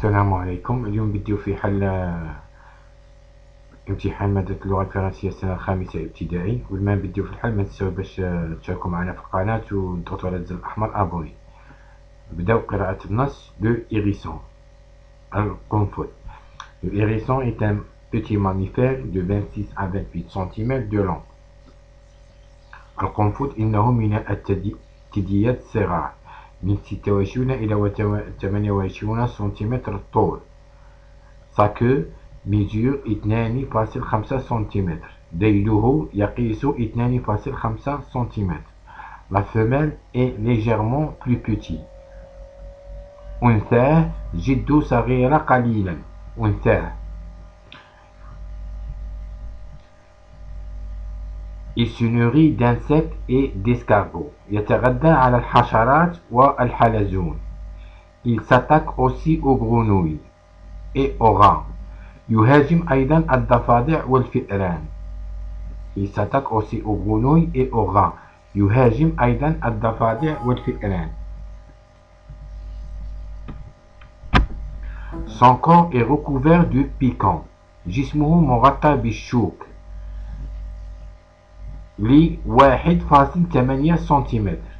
السلام عليكم. اليوم بديو في حل امتحان مادة اللغة الفرنسية السنة الخامسة ابتدائي. والما بديو في الحل ما تنساو باش تشاركوا معنا في القناة وتضغطوا على الزر الأحمر أبوني. بداو قراءة النص. Le hérisson. القنفذ. Le hérisson est un petit mammifère de 26 à 28 cm de long. القنفذ إنه من الثدييات الصغار من 26 إلى 28 سنتيمتر طول. Sa queue mesure 2.5 cm. ذيله يقيس 2.5 cm. La femelle est légèrement plus petite. أنثاه جد صغيرة قليلا. أنثاه. Il se nourrit d'insectes et d'escargots. يتغذى على الحشرات والحلزون. Il s'attaque aussi aux grenouilles et aux rats. يهاجم أيضا الضفادع والفئران. Il s'attaque aussi aux grenouilles et aux rats. يهاجم أيضا الضفادع والفئران. Son corps est recouvert de piquants. جسمه مغطى بالشوك. ل 1.8 سنتيمتر.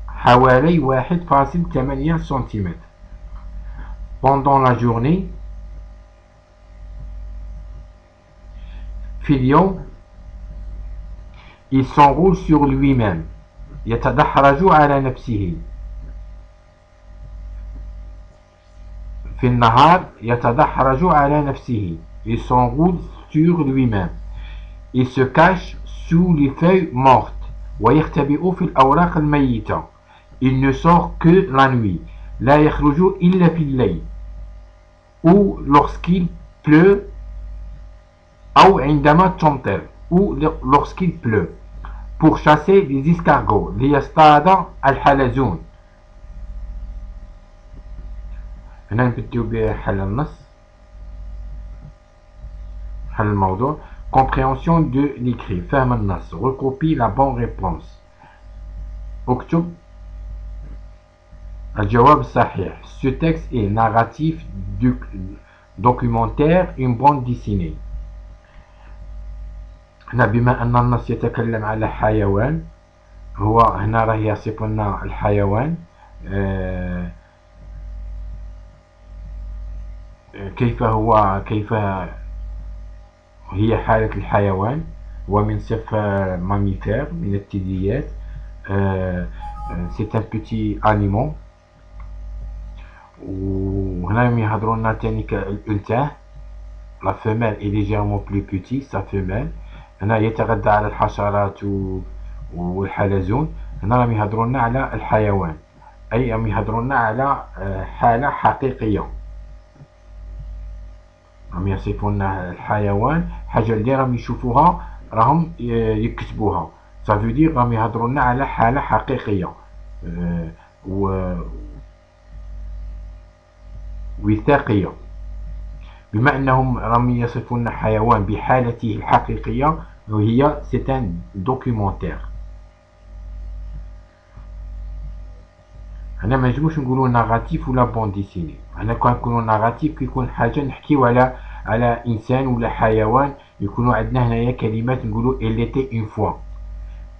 حوالي 1.8 سنتيمتر. Pendant la journée, في اليوم il s'enroule sur lui-même. يتدحرج على نفسه. في النهار يتدحرج على نفسه. Il s'enroule sur lui-même. Il se cache sous les feuilles mortes. ويختبئ في الأوراق الميتة. Il ne sort que la nuit. لا يخرج إلا في الليل. Ou lorsqu'il pleut أو عندما تمطر. Ou lorsqu'il pleut. Pour chasser les escargots. ليصطاد الحلزون. هنا نبدأ بحل النص. حل الموضوع. Compréhension de l'écrit. فهم النص. Recopie la bonne réponse. اكتب الجواب الصحيح. Ce texte est narratif, documentaire, une bande dessinée. هنا بما أن النص يتكلم على حيوان، هو هنا راه يصف لنا الحيوان كيف هي حالة الحيوان. ومن صف ماميفير من الثدييات. c'est un petit animal. وهنا يهضروا لنا تاني الأنثى. la femelle est légèrement plus petite. sa femelle. هنا يتغذى على الحشرات والحلزون. هنا راهم يهضروا لنا على الحيوان، أي راهم يهضروا لنا على حالة حقيقية. راهم يصفوا لنا الحيوان حاجة اللي راهم يشوفوها راهم يكتبوها. ça veut dire راهم يهضروا لنا على حالة حقيقية وثائقية. بما أنهم راهم يصفون لنا حيوان بحالته الحقيقية وهي c'est un documentaire. هنا ما نجموش نقولوا ناراتيف ولا بون ديسيني. هنا كون نقولوا ناراتيف كيكون حاجة نحكيو على إنسان ولا حيوان. يكونوا عندنا هنايا كلمات نقولوا elle était une fois,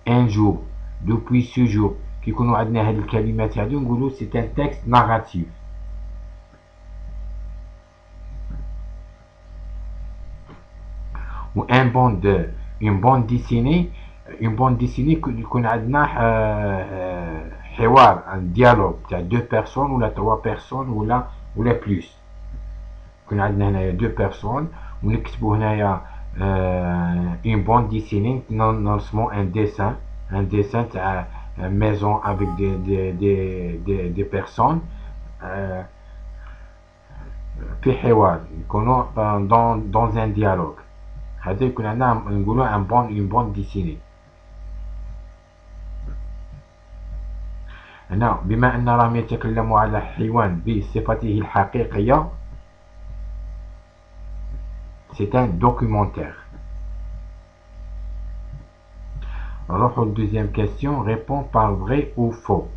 un jour, depuis ce jour. كيكونوا عندنا هاد الكلمات هادو نقولوا c'est un texte narratif. و une bande dessinée يكون عندنا حوار un dialogue تاع 2 personnes ولا 3 personnes ولا بلوس. يكون عندنا هنايا 2 personnes ونكتبوا هنايا une bande dessinée. نرسموا un dessin تاع maison avec des personnes في حوار. يكونوا dans un dialogue. هذا يكون عندنا نقولوا une bande dessinée. هنا بما أن راهم يتكلموا على حيوان بصفته الحقيقية c'est un documentaire. نروحو deuxième question. Réponds par vrai ou faux.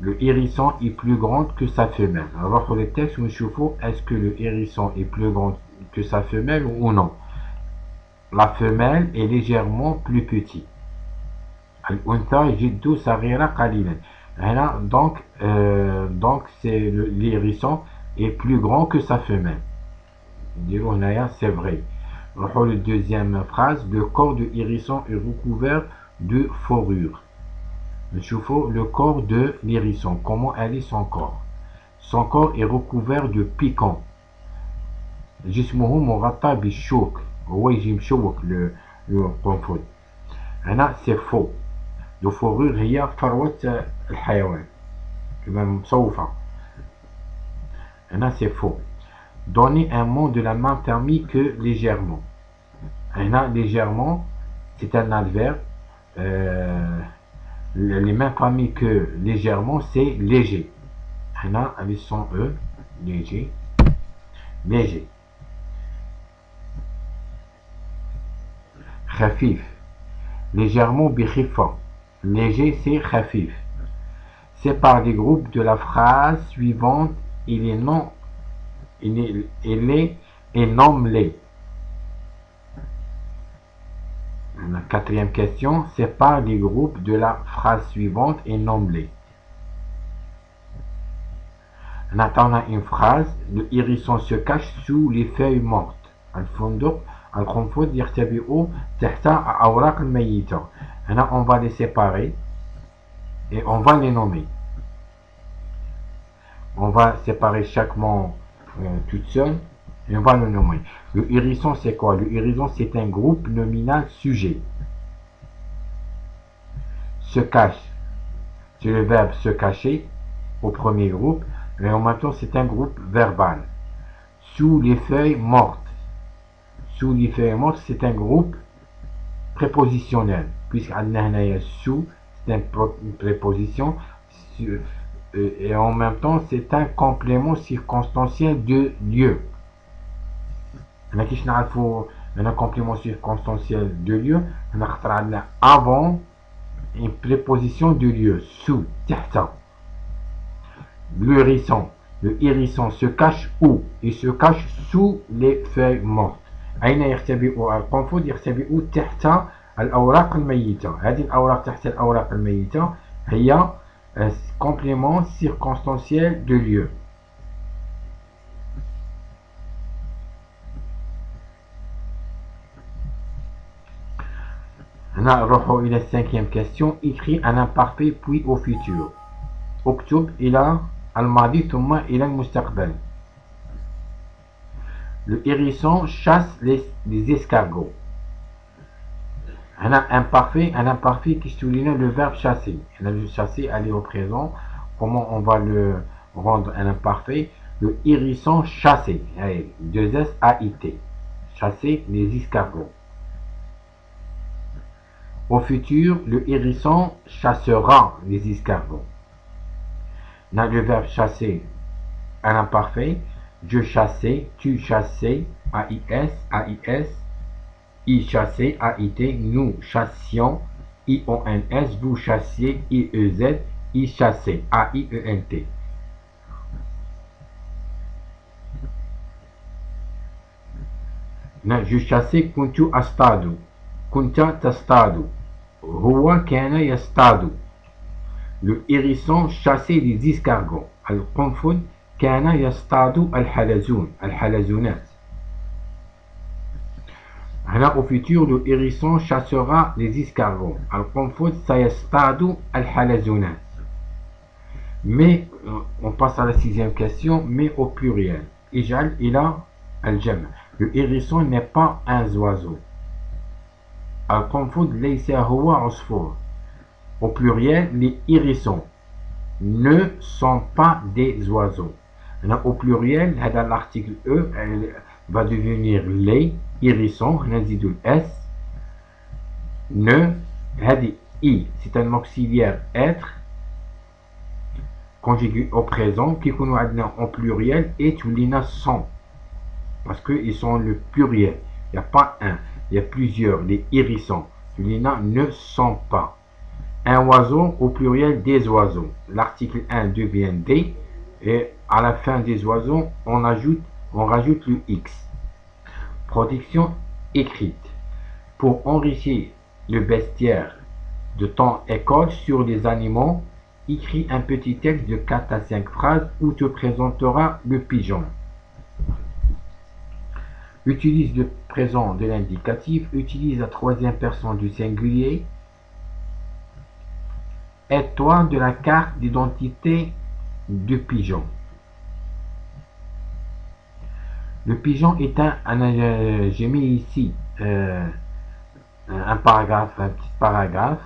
le hérisson est plus grand que sa femelle. Alors pour les textes, nous chauffons, est-ce que le hérisson est plus grand que sa femelle ou non? La femelle est légèrement plus petite. الأنثى جد صغيرة قليلا. Donc c'est l'hérisson est plus grand que sa femelle. C'est vrai. La deuxième phrase, le corps de hérisson est recouvert de fourrure. Le corps de l'hérisson, comment elle est son corps? Son corps est recouvert de piquants. جسمه مغطى بالشوك. هو يجي مشوك القنفذ. هنا c'est faux. Le fourrure هي فروة الحيوان. كما مصوفة. هنا c'est faux. Donner un mot de la même famille que légèrement. هنا légèrement c'est un adverbe. Les mêmes familles que légèrement, c'est léger. هنا avec son E, léger. Léger. خفيف. Légèrement بخفة. Léger, c'est خفيف. C'est par des groupes de la phrase suivante. Il est et nomme-les. La quatrième question, sépare les groupes de la phrase suivante et nomme-les. On attend une phrase, le hérisson se cache sous les feuilles mortes. القنفذ يختبئ تحت أوراق الميتة. On va les séparer et on va les nommer. On va séparer chaque mot toute seule. Et on va le nommer. Le hérisson, c'est quoi? Le hérisson, c'est un groupe nominal sujet. Se cache, c'est le verbe se cacher au premier groupe. Et en même temps, c'est un groupe verbal. Sous les feuilles mortes. Sous les feuilles mortes, c'est un groupe prépositionnel. Puisqu'il y a sous, c'est une préposition. Et en même temps, c'est un complément circonstanciel de lieu. ما كيش نعرفوا un complément circonstanciel de lieu نخطر عندنا avant une préposition de lieu sous تحت. Le hérisson se cache où? Il se cache sous les feuilles mortes. أين يختبئ القنفذ؟ يختبئ تحت الأوراق الميتة. هذه الأوراق تحت الأوراق الميتة هي complément circonstanciel de lieu. نروح إلى الcinquième question. Écrit un imparfait puis au futur. اكتب إلى الماضي ثم إلى المستقبل. Le hérisson chasse les escargots. Un imparfait qui souligne le verbe chasser. Le chasser, aller au présent. Comment on va le rendre un imparfait? Le hérisson chassait. 2S-A-I-T. Chasser les escargots. Au futur, le hérisson chassera les escargots. Dans le verbe chasser, un imparfait. Je chassais, tu chassais, A-I-S, A-I-S. I chassait, A-I-T. Nous chassions, I-O-N-S. Vous chassiez, I-E-Z. I chassait, A-I-E-N-T. Je chassais, kuntu astadu. Kunta tastadu. Huwa kana yastadu. Le hérisson chassait les escargots. القنفذ كان يصطاد الحلزونات. هنا au futur, le hérisson chassera les escargots. القنفذ سيصطاد الحلزونات. Mais on passe à la sixième question, mais au pluriel. اجعل إلى الجمع. Le hérisson n'est pas un oiseau. القنفذ ليس هو عصفور. Au pluriel, les hérissons ne sont pas des oiseaux. Au pluriel, l'article E va devenir les hérissons. S. Ne. I. C'est un auxiliaire être conjugué au présent qui est en pluriel et tulina sont. Parce qu'ils sont le pluriel. Il n'y a pas un. Il y a plusieurs. Les hérissons. Tulina ne sont pas. Un oiseau au pluriel des oiseaux. L'article 1 devient des et à la fin des oiseaux, on rajoute le X. Production écrite. Pour enrichir le bestiaire de ton école sur les animaux, écris un petit texte de 4 à 5 phrases où tu présenteras le pigeon. Utilise le présent de l'indicatif, utilise la troisième personne du singulier. Aide-toi de la carte d'identité du pigeon. Le pigeon est j'ai mis ici un petit paragraphe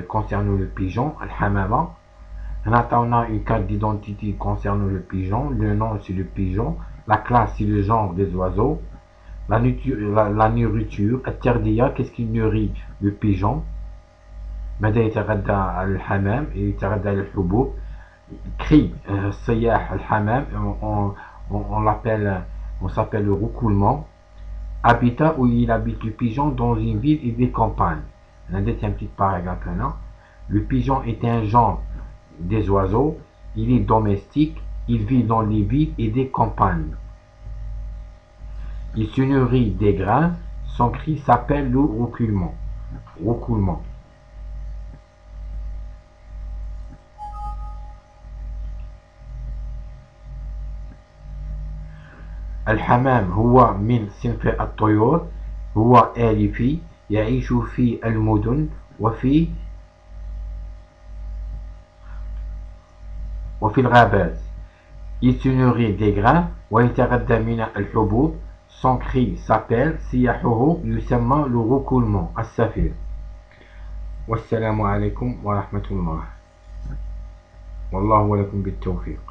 concernant le pigeon, al-hamama. On a une carte d'identité concernant le pigeon. Le nom c'est le pigeon. La classe c'est le genre des oiseaux. La nourriture, التغذية, qu'est-ce qui nourrit le pigeon. ماذا يتغذى الحمام؟ يتغذى الحبوب. Cri, الصياح الحمام, on s'appelle le roucoulement. Habitat, où il habite le pigeon, dans une ville et des campagnes. On a un petit paragraphe là. Le pigeon est un genre des oiseaux. Il est domestique. Il vit dans les villes et des campagnes. Il se nourrit des grains. Son cri s'appelle le roucoulement. الحمام هو من صنف الطيور. هو آليفي يعيش في المدن وفي الغابات. Il se nourrit des grains ويتغذى من الحبوب. Son cri s'appelle صياحه يسمى le roucoulement الصفير. والسلام عليكم ورحمة الله والله ولكم بالتوفيق.